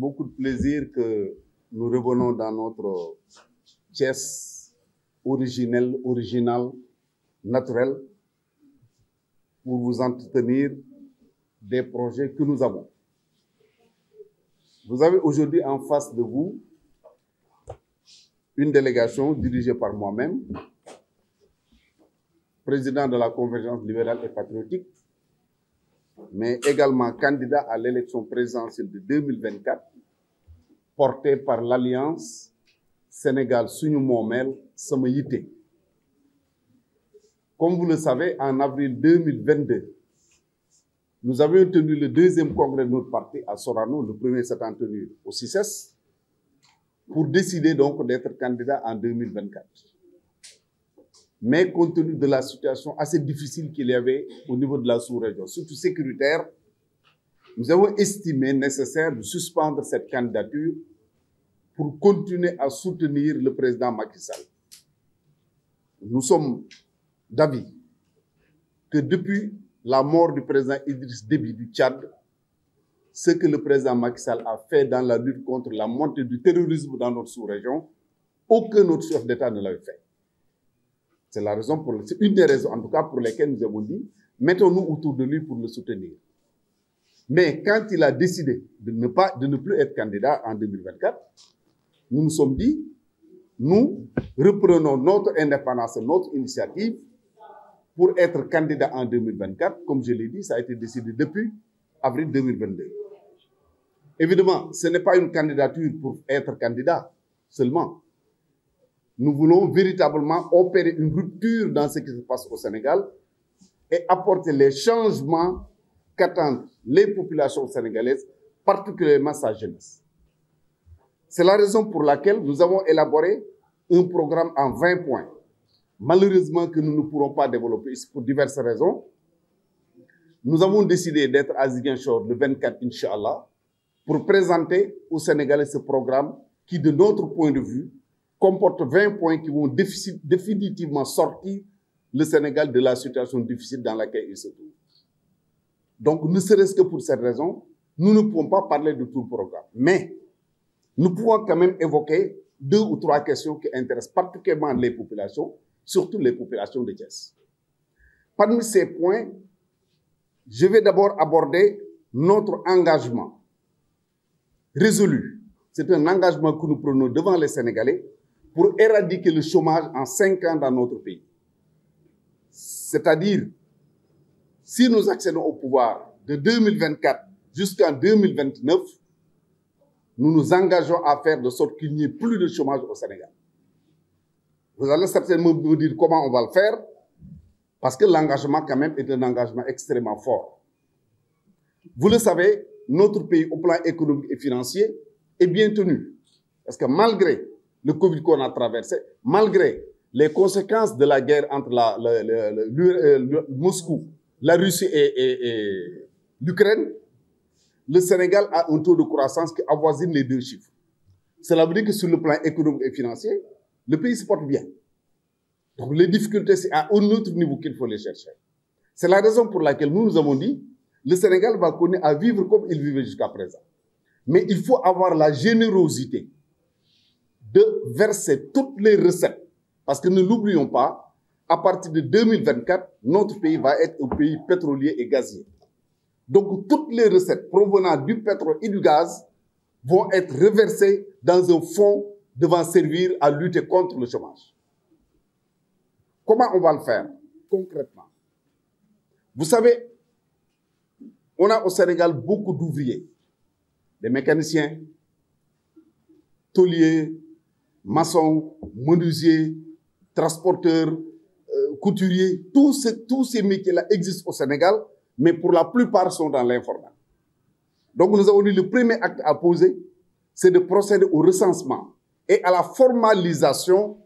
beaucoup de plaisir que nous revenons dans notre Thiès original, naturel, pour vous entretenir des projets que nous avons. Vous avez aujourd'hui en face de vous une délégation dirigée par moi-même, président de la Convergence libérale et patriotique, mais également candidat à l'élection présidentielle de 2024, porté par l'Alliance Sénégal Suñu Moomeel Sama Yitte. Comme vous le savez, en avril 2022, nous avions tenu le deuxième congrès de notre parti à Sorano, le premier s'étant tenu au CICES, pour décider donc d'être candidat en 2024. Mais compte tenu de la situation assez difficile qu'il y avait au niveau de la sous-région, surtout sécuritaire, nous avons estimé nécessaire de suspendre cette candidature pour continuer à soutenir le président Macky Sall. Nous sommes d'avis que depuis la mort du président Idriss Déby du Tchad, ce que le président Macky Sall a fait dans la lutte contre la montée du terrorisme dans notre sous-région, aucun autre chef d'État ne l'avait fait. C'est la raison c'est une des raisons, en tout cas, pour lesquelles nous avons dit, mettons-nous autour de lui pour le soutenir. Mais quand il a décidé de ne plus être candidat en 2024, nous nous sommes dit, nous reprenons notre indépendance et notre initiative pour être candidat en 2024. Comme je l'ai dit, ça a été décidé depuis avril 2022. Évidemment, ce n'est pas une candidature pour être candidat seulement. Nous voulons véritablement opérer une rupture dans ce qui se passe au Sénégal et apporter les changements qu'attendent les populations sénégalaises, particulièrement sa jeunesse. C'est la raison pour laquelle nous avons élaboré un programme en 20 points. Malheureusement que nous ne pourrons pas développer pour diverses raisons. Nous avons décidé d'être à Ziguinchor le 24, Inch'Allah, pour présenter aux Sénégalais ce programme qui, de notre point de vue, comporte 20 points qui vont définitivement sortir le Sénégal de la situation difficile dans laquelle il se trouve. Donc, ne serait-ce que pour cette raison, nous ne pouvons pas parler de tout le programme. Mais nous pouvons quand même évoquer 2 ou 3 questions qui intéressent particulièrement les populations, surtout les populations de Thiès. Parmi ces points, je vais d'abord aborder notre engagement résolu. C'est un engagement que nous prenons devant les Sénégalais pour éradiquer le chômage en 5 ans dans notre pays. C'est-à-dire, si nous accédons au pouvoir de 2024 jusqu'en 2029, nous nous engageons à faire de sorte qu'il n'y ait plus de chômage au Sénégal. Vous allez certainement me dire comment on va le faire, parce que l'engagement quand même est un engagement extrêmement fort. Vous le savez, notre pays au plan économique et financier est bien tenu. Parce que malgré le Covid qu'on a traversé, malgré les conséquences de la guerre entre Moscou, la Russie et l'Ukraine, le Sénégal a un taux de croissance qui avoisine les 2 chiffres. Cela veut dire que sur le plan économique et financier, le pays se porte bien. Donc les difficultés, c'est à un autre niveau qu'il faut les chercher. C'est la raison pour laquelle nous avons dit, le Sénégal va continuer à vivre comme il vivait jusqu'à présent. Mais il faut avoir la générosité de verser toutes les recettes. Parce que ne l'oublions pas, à partir de 2024, notre pays va être un pays pétrolier et gazier. Donc toutes les recettes provenant du pétrole et du gaz vont être reversées dans un fonds devant servir à lutter contre le chômage. Comment on va le faire concrètement? Vous savez, on a au Sénégal beaucoup d'ouvriers, des mécaniciens, tôliers, maçons, menuisiers, transporteurs, couturiers. Tous ces métiers-là existent au Sénégal, mais pour la plupart sont dans l'informel. Donc nous avons dit le premier acte à poser, c'est de procéder au recensement et à la formalisation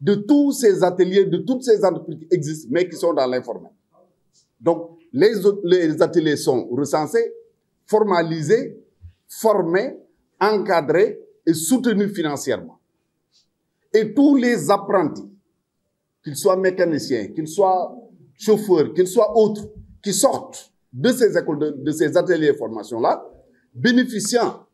de tous ces ateliers, de toutes ces entreprises qui existent, mais qui sont dans l'informel. Donc les ateliers sont recensés, formalisés, formés, encadrés et soutenus financièrement. Et tous les apprentis, qu'ils soient mécaniciens, qu'ils soient chauffeurs, qu'ils soient autres, qui sortent de ces écoles, de ces ateliers de formation-là, bénéficiant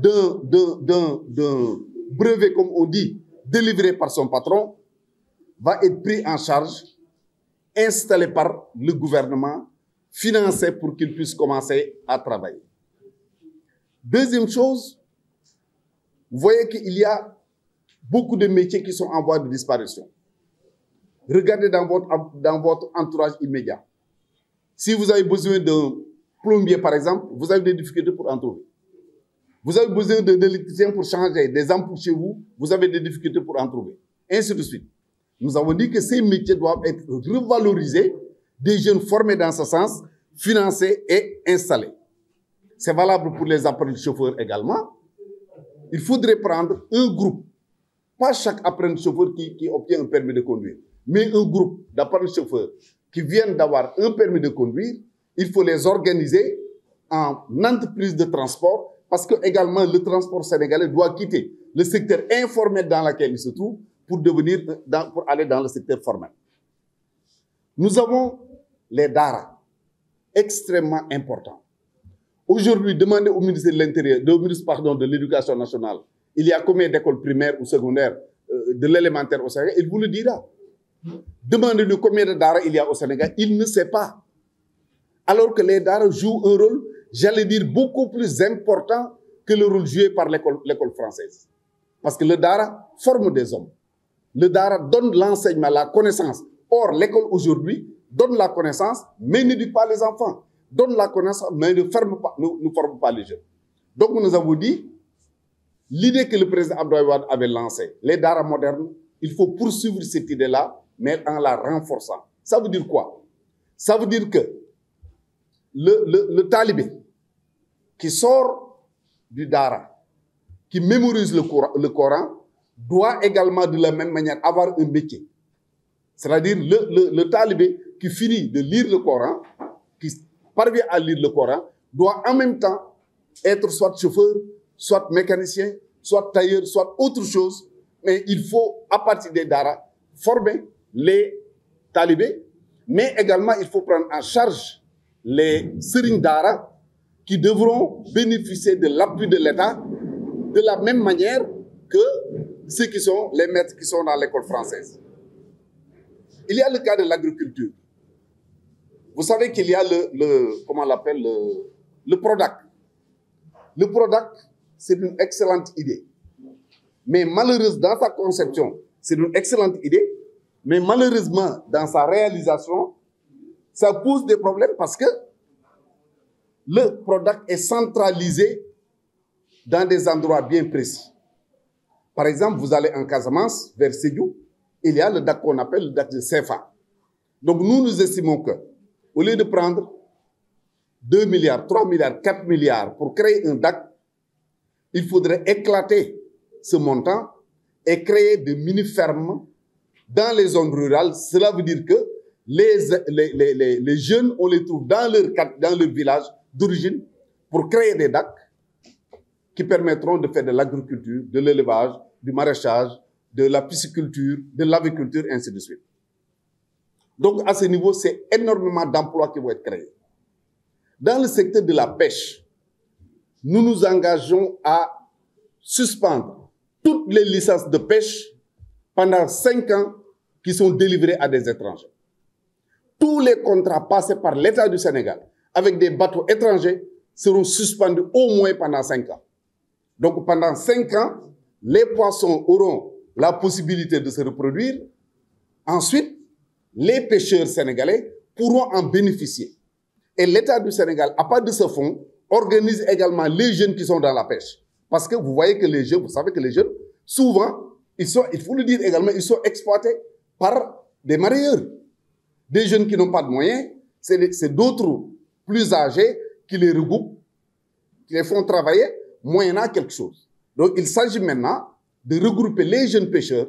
d'un brevet, comme on dit, délivré par son patron, va être pris en charge, installé par le gouvernement, financé pour qu'il puisse commencer à travailler. Deuxième chose, vous voyez qu'il y a beaucoup de métiers qui sont en voie de disparition. Regardez dans votre entourage immédiat. Si vous avez besoin d'un plombier, par exemple, vous avez des difficultés pour en trouver. Vous avez besoin d'un électricien pour changer des ampoules chez vous, vous avez des difficultés pour en trouver. Ainsi de suite. Nous avons dit que ces métiers doivent être revalorisés, des jeunes formés dans ce sens, financés et installés. C'est valable pour les apprentis chauffeurs également. Il faudrait prendre un groupe, pas chaque apprenti chauffeur qui obtient un permis de conduire, mais un groupe d'apprentis chauffeurs qui viennent d'avoir un permis de conduire. Il faut les organiser en entreprise de transport parce que également le transport sénégalais doit quitter le secteur informel dans lequel il se trouve pour aller dans le secteur formel. Nous avons les DARA, extrêmement importants. Aujourd'hui, demandez au ministre de l'Intérieur, de l'Éducation nationale, il y a combien d'écoles primaires ou secondaires de l'élémentaire au Sénégal, il vous le dira. Demandez-lui combien de DARA il y a au Sénégal, il ne sait pas. Alors que les DARA jouent un rôle, j'allais dire, beaucoup plus important que le rôle joué par l'école française. Parce que le DARA forme des hommes. Le DARA donne l'enseignement, la connaissance. Or, l'école aujourd'hui donne la connaissance, mais n'éduque pas les enfants. Donne la connaissance, mais ne forme pas les jeunes. Donc, nous avons dit, l'idée que le président Abdoulaye Wade avait lancée, les DARA modernes, il faut poursuivre cette idée-là, mais en la renforçant. Ça veut dire quoi? Ça veut dire que le talibé qui sort du DARA, qui mémorise le Coran, doit également de la même manière avoir un métier. C'est-à-dire le talibé qui finit de lire le Coran, qui parvient à lire le Coran, doit en même temps être soit chauffeur, soit mécanicien, soit tailleur, soit autre chose. Mais il faut, à partir des DARA, former les talibés, mais également il faut prendre en charge les sering DARA qui devront bénéficier de l'appui de l'État de la même manière que ceux qui sont les maîtres qui sont dans l'école française. Il y a le cas de l'agriculture. Vous savez qu'il y a comment on l'appelle, le PRODAC. Le PRODAC, c'est une excellente idée. Mais malheureusement, dans sa conception, c'est une excellente idée. Mais malheureusement, dans sa réalisation, ça pose des problèmes parce que le PRODAC est centralisé dans des endroits bien précis. Par exemple, vous allez en Casamance, vers Sédhiou, il y a le DAC qu'on appelle le DAC de CFA. Donc nous estimons que, au lieu de prendre 2 milliards, 3 milliards, 4 milliards pour créer un DAC, il faudrait éclater ce montant et créer des mini-fermes dans les zones rurales. Cela veut dire que les jeunes, on les trouve dans leur village d'origine pour créer des DAC qui permettront de faire de l'agriculture, de l'élevage, du maraîchage, de la pisciculture, de l'aviculture, ainsi de suite. Donc, à ce niveau, c'est énormément d'emplois qui vont être créés. Dans le secteur de la pêche, nous nous engageons à suspendre toutes les licences de pêche pendant 5 ans qui sont délivrées à des étrangers. Tous les contrats passés par l'État du Sénégal avec des bateaux étrangers seront suspendus au moins pendant 5 ans. Donc, pendant 5 ans, les poissons auront la possibilité de se reproduire. Ensuite, les pêcheurs sénégalais pourront en bénéficier. Et l'État du Sénégal, à part de ce fonds, organise également les jeunes qui sont dans la pêche. Parce que vous voyez que les jeunes, vous savez que les jeunes, souvent, il faut le dire également, ils sont exploités par des marieurs. Des jeunes qui n'ont pas de moyens, c'est d'autres plus âgés qui les regroupent, qui les font travailler, moyennant quelque chose. Donc, il s'agit maintenant de regrouper les jeunes pêcheurs,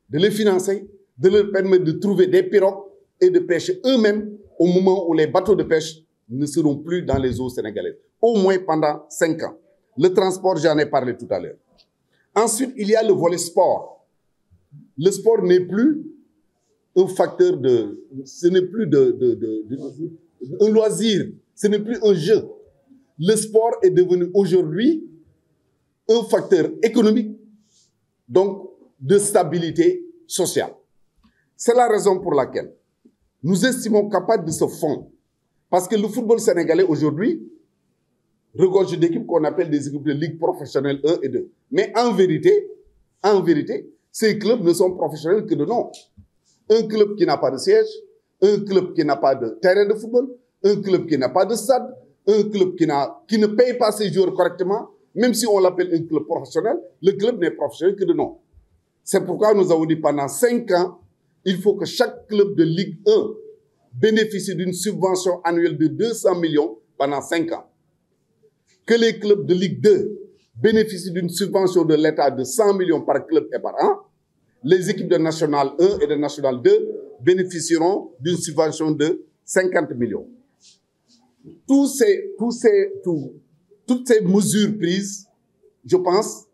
de les financer, de leur permettre de trouver des pirogues et de pêcher eux-mêmes au moment où les bateaux de pêche ne seront plus dans les eaux sénégalaises. Au moins pendant 5 ans. Le transport, j'en ai parlé tout à l'heure. Ensuite, il y a le volet sport. Le sport n'est plus un facteur de... Ce n'est plus un loisir. Ce n'est plus un jeu. Le sport est devenu aujourd'hui un facteur économique, donc de stabilité sociale. C'est la raison pour laquelle nous estimons capable de ce fonds. Parce que le football sénégalais aujourd'hui regorge d'équipes qu'on appelle des équipes de ligue professionnelle 1 et 2. Mais en vérité, ces clubs ne sont professionnels que de nom. Un club qui n'a pas de siège, un club qui n'a pas de terrain de football, un club qui n'a pas de stade, un club qui ne paye pas ses joueurs correctement, même si on l'appelle un club professionnel, le club n'est professionnel que de nom. C'est pourquoi nous avons dit pendant 5 ans, il faut que chaque club de Ligue 1 bénéficie d'une subvention annuelle de 200 millions pendant 5 ans. Que les clubs de Ligue 2 bénéficient d'une subvention de l'État de 100 millions par club et par an. Les équipes de National 1 et de National 2 bénéficieront d'une subvention de 50 millions. Toutes ces mesures prises, je pense,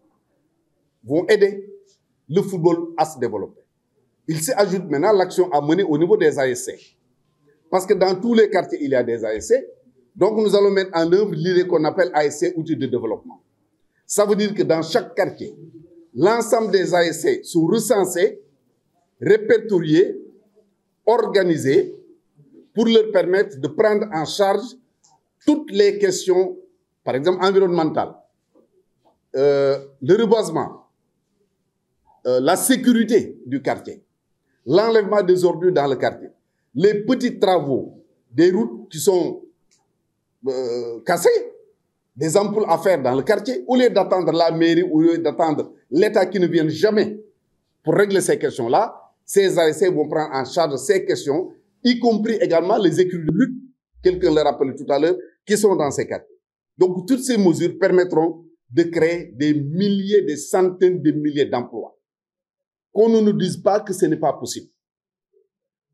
vont aider le football à se développer. Il s'ajoute maintenant l'action à mener au niveau des ASC. Parce que dans tous les quartiers, il y a des ASC. Donc, nous allons mettre en œuvre l'idée qu'on appelle ASC outils de développement. Ça veut dire que dans chaque quartier, l'ensemble des ASC sont recensés, répertoriés, organisés pour leur permettre de prendre en charge toutes les questions, par exemple environnementales, le reboisement, la sécurité du quartier, l'enlèvement des ordures dans le quartier, les petits travaux, des routes qui sont cassées, des ampoules à faire dans le quartier, au lieu d'attendre la mairie, au lieu d'attendre l'État qui ne vienne jamais pour régler ces questions-là, ces ASC vont prendre en charge ces questions, y compris également les écuries de lutte, quelqu'un l'a rappelé tout à l'heure, qui sont dans ces quartiers. Donc, toutes ces mesures permettront de créer des milliers, des centaines de milliers d'emplois. Qu'on ne nous dise pas que ce n'est pas possible.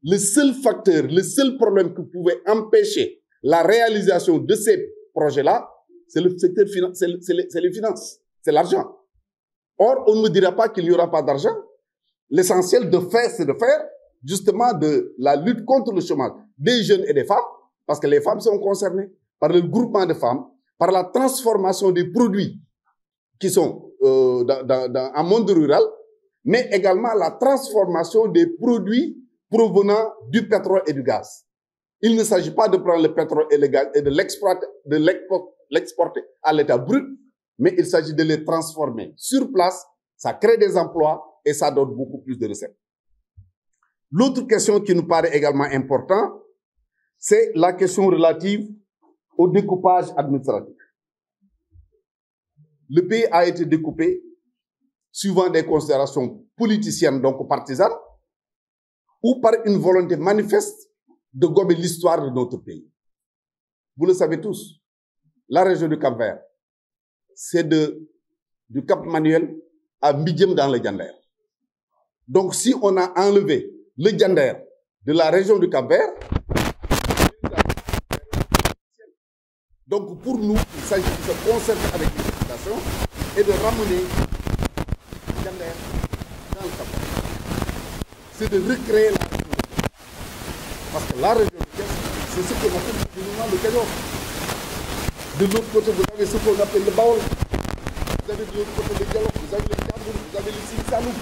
Le seul facteur, le seul problème qui pouvait empêcher la réalisation de ces projets-là, c'est le secteur financier, c'est les finances, c'est l'argent. Or, on ne me dira pas qu'il n'y aura pas d'argent. L'essentiel de faire, c'est de faire justement de la lutte contre le chômage des jeunes et des femmes, parce que les femmes sont concernées par le groupement de femmes, par la transformation des produits qui sont en monde rural, mais également la transformation des produits provenant du pétrole et du gaz. Il ne s'agit pas de prendre le pétrole et le gaz et de l'exporter à l'état brut, mais il s'agit de les transformer sur place. Ça crée des emplois et ça donne beaucoup plus de recettes. L'autre question qui nous paraît également importante, c'est la question relative au découpage administratif. Le pays a été découpé suivant des considérations politiciennes, donc partisanes, ou par une volonté manifeste de gommer l'histoire de notre pays. Vous le savez tous, la région du Cap-Vert, c'est du Cap Manuel à Mbidjem dans le Diender. Donc, si on a enlevé le Diender de la région du Cap-Vert, donc pour nous, il s'agit de se concerter avec les populations et de ramener le Diender dans le Cap-Vert. C'est de recréer la région. Parce que la région du Thiès, c'est ce qu'on appelle le Kayor. De l'autre côté, vous avez ce qu'on appelle le Baol. Vous avez de l'autre côté le Diallo, vous avez le Cameroun, vous avez le Sine-Saloum.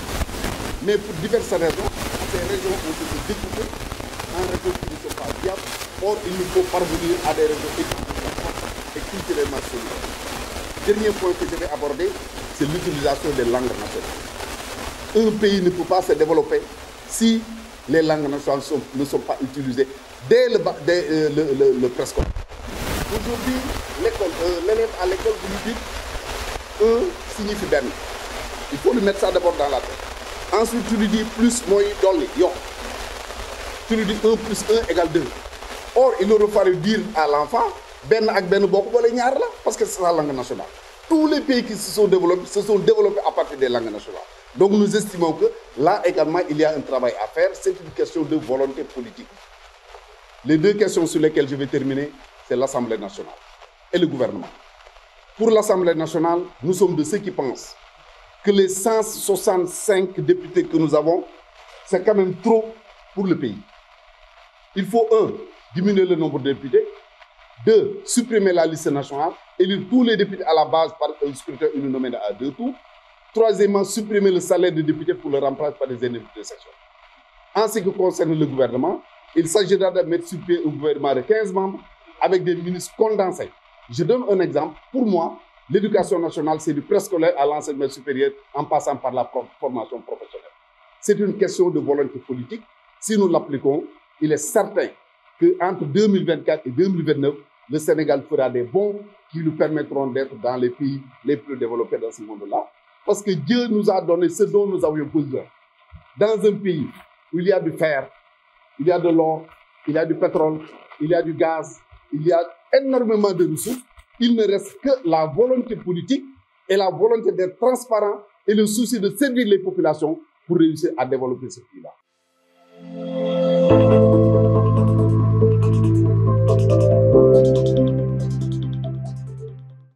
Mais pour diverses raisons, ces régions ont été découpées en régions qui ne sont pas viables. Or, il nous faut parvenir à des régions économiquement et culturellement solidaires. Dernier point que je vais aborder, c'est l'utilisation des langues nationales. Un pays ne peut pas se développer si les langues nationales ne sont pas utilisées dès le préscolaire. Aujourd'hui, l'élève à l'école, vous lui dites 1 signifie ben. Il faut lui mettre ça d'abord dans la tête. Ensuite, tu lui dis plus, moi, dolli, yo. Tu lui dis 1 plus 1 égale 2. Or, il aurait fallu dire à l'enfant, ben ak ben bokk wala ñaar la, parce que c'est la langue nationale. Tous les pays qui se sont développés à partir des langues nationales. Donc, nous estimons que là également, il y a un travail à faire. C'est une question de volonté politique. Les deux questions sur lesquelles je vais terminer, c'est l'Assemblée nationale et le gouvernement. Pour l'Assemblée nationale, nous sommes de ceux qui pensent que les 165 députés que nous avons, c'est quand même trop pour le pays. Il faut, diminuer le nombre de députés. 2. Supprimer la liste nationale, élire tous les députés à la base par un scrutin uninominal à 2 tours. Troisièmement, supprimer le salaire des députés pour le remplacer par des indemnités de section. En ce qui concerne le gouvernement, il s'agira de mettre sur pied un gouvernement de 15 membres avec des ministres condensés. Je donne un exemple. Pour moi, l'éducation nationale, c'est du préscolaire à l'enseignement supérieur en passant par la formation professionnelle. C'est une question de volonté politique. Si nous l'appliquons, il est certain qu'entre 2024 et 2029, le Sénégal fera des bons qui lui permettront d'être dans les pays les plus développés dans ce monde-là. Parce que Dieu nous a donné ce dont nous avions besoin. Dans un pays où il y a du fer, il y a de l'or, il y a du pétrole, il y a du gaz, il y a énormément de ressources, il ne reste que la volonté politique et la volonté d'être transparent et le souci de servir les populations pour réussir à développer ce pays-là.